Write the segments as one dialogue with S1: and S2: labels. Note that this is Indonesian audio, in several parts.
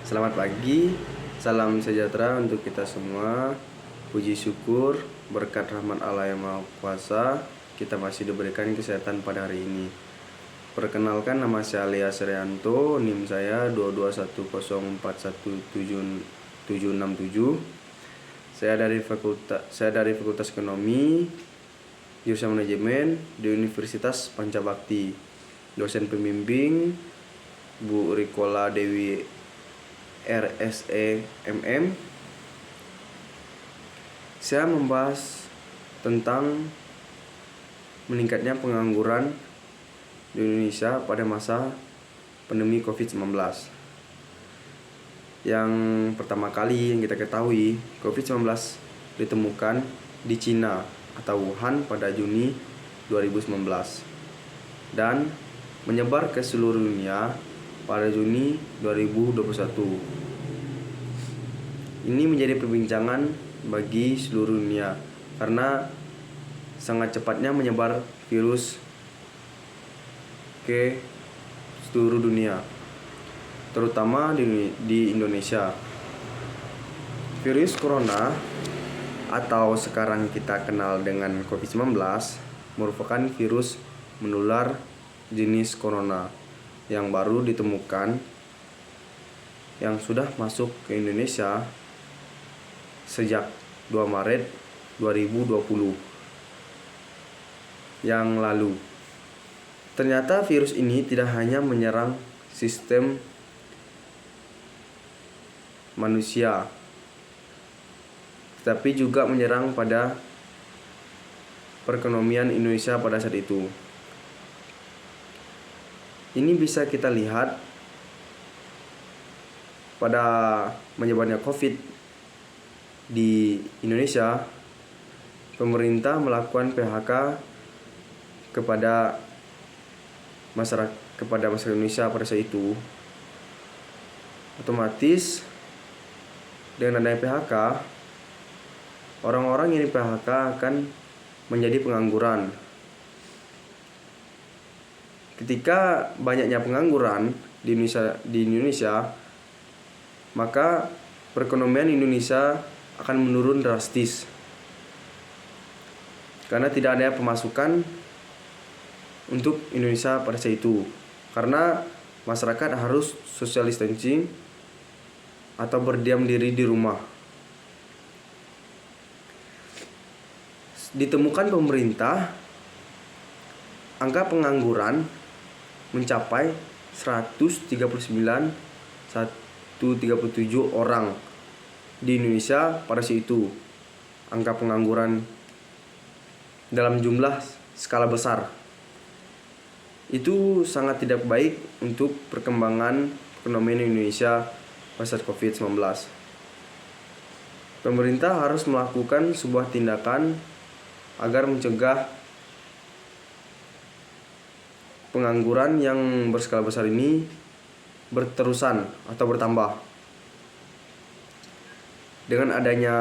S1: Selamat pagi, salam sejahtera untuk kita semua. Puji syukur, berkat rahmat Allah yang Maha Kuasa, kita masih diberikan kesehatan pada hari ini. Perkenalkan, nama saya Alia Serianto, NIM saya 221041767. Saya dari Fakultas Ekonomi, Jurusan Manajemen di Universitas Pancabakti. Dosen pembimbing Bu Rikola Dewi RSE MM. Saya membahas tentang meningkatnya pengangguran di Indonesia pada masa pandemi COVID-19. Yang pertama kali yang kita ketahui, COVID-19 ditemukan di Cina atau Wuhan pada Juni 2019 dan menyebar ke seluruh dunia pada Juni 2021. Ini menjadi perbincangan bagi seluruh dunia karena sangat cepatnya menyebar virus ke seluruh dunia, terutama di Indonesia. Virus corona atau sekarang kita kenal dengan COVID-19 merupakan virus menular jenis corona yang baru ditemukan yang sudah masuk ke Indonesia sejak 2 Maret 2020 yang lalu. Ternyata virus ini tidak hanya menyerang sistem manusia, tetapi juga menyerang pada perekonomian Indonesia pada saat itu. Ini bisa kita lihat pada menyebarnya COVID di Indonesia. Pemerintah melakukan PHK kepada masyarakat Indonesia pada saat itu. Otomatis dengan adanya PHK, orang-orang yang di PHK akan menjadi pengangguran. Ketika banyaknya pengangguran di Indonesia, maka perekonomian Indonesia akan menurun drastis karena tidak ada pemasukan untuk Indonesia pada saat itu, karena masyarakat harus social distancing atau berdiam diri di rumah. Ditemukan pemerintah angka pengangguran mencapai 139,137 orang di Indonesia pada saat itu. Angka pengangguran dalam jumlah skala besar. Itu sangat tidak baik untuk perkembangan perekonomian Indonesia pada saat COVID-19. Pemerintah harus melakukan sebuah tindakan agar mencegah pengangguran yang berskala besar ini berterusan atau bertambah. Dengan adanya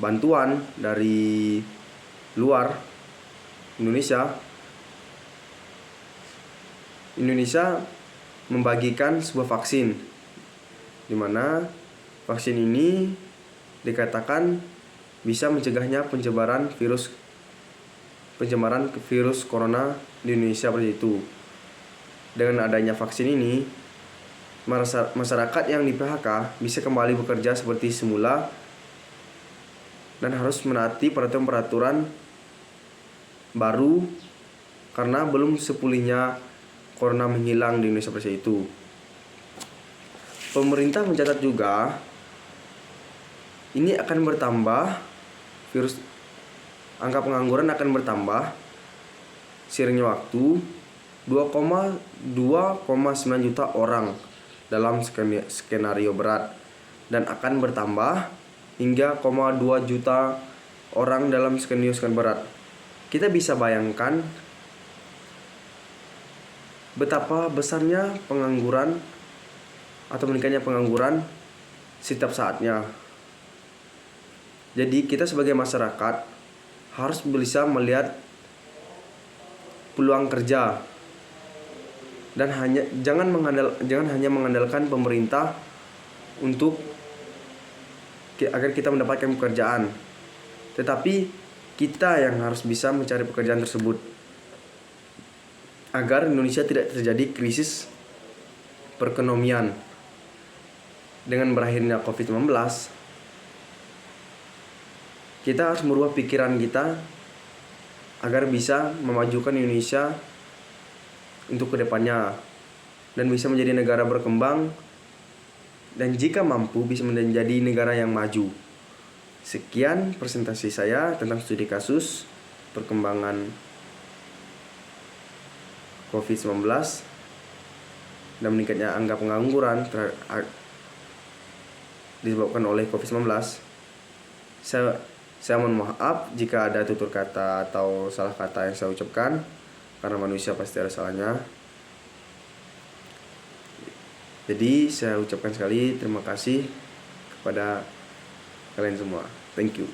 S1: bantuan dari luar Indonesia membagikan sebuah vaksin, di mana vaksin ini dikatakan bisa mencegahnya penyebaran virus corona di Indonesia pada itu. Dengan adanya vaksin ini, masyarakat yang di PHK bisa kembali bekerja seperti semula dan harus menaati peraturan-peraturan baru karena belum sepulihnya corona menghilang di Indonesia pada saat itu. Pemerintah mencatat juga ini akan bertambah, angka pengangguran akan bertambah seiringnya waktu 2,9 juta orang dalam skenario berat, dan akan bertambah hingga 0,2 juta orang dalam skenario berat. Kita bisa bayangkan betapa besarnya pengangguran atau meningkatnya pengangguran setiap saatnya. Jadi kita sebagai masyarakat harus bisa melihat peluang kerja dan jangan hanya mengandalkan pemerintah untuk agar kita mendapatkan pekerjaan. Tetapi kita yang harus bisa mencari pekerjaan tersebut agar Indonesia tidak terjadi krisis perekonomian. Dengan berakhirnya COVID-19, kita harus merubah pikiran kita agar bisa memajukan Indonesia untuk kedepannya dan bisa menjadi negara berkembang, dan jika mampu bisa menjadi negara yang maju. Sekian presentasi saya tentang studi kasus perkembangan COVID-19 dan meningkatnya angka pengangguran disebabkan oleh COVID-19. Saya mohon maaf jika ada tutur kata atau salah kata yang saya ucapkan, karena manusia pasti ada salahnya. Jadi saya ucapkan sekali terima kasih kepada kalian semua. Thank you.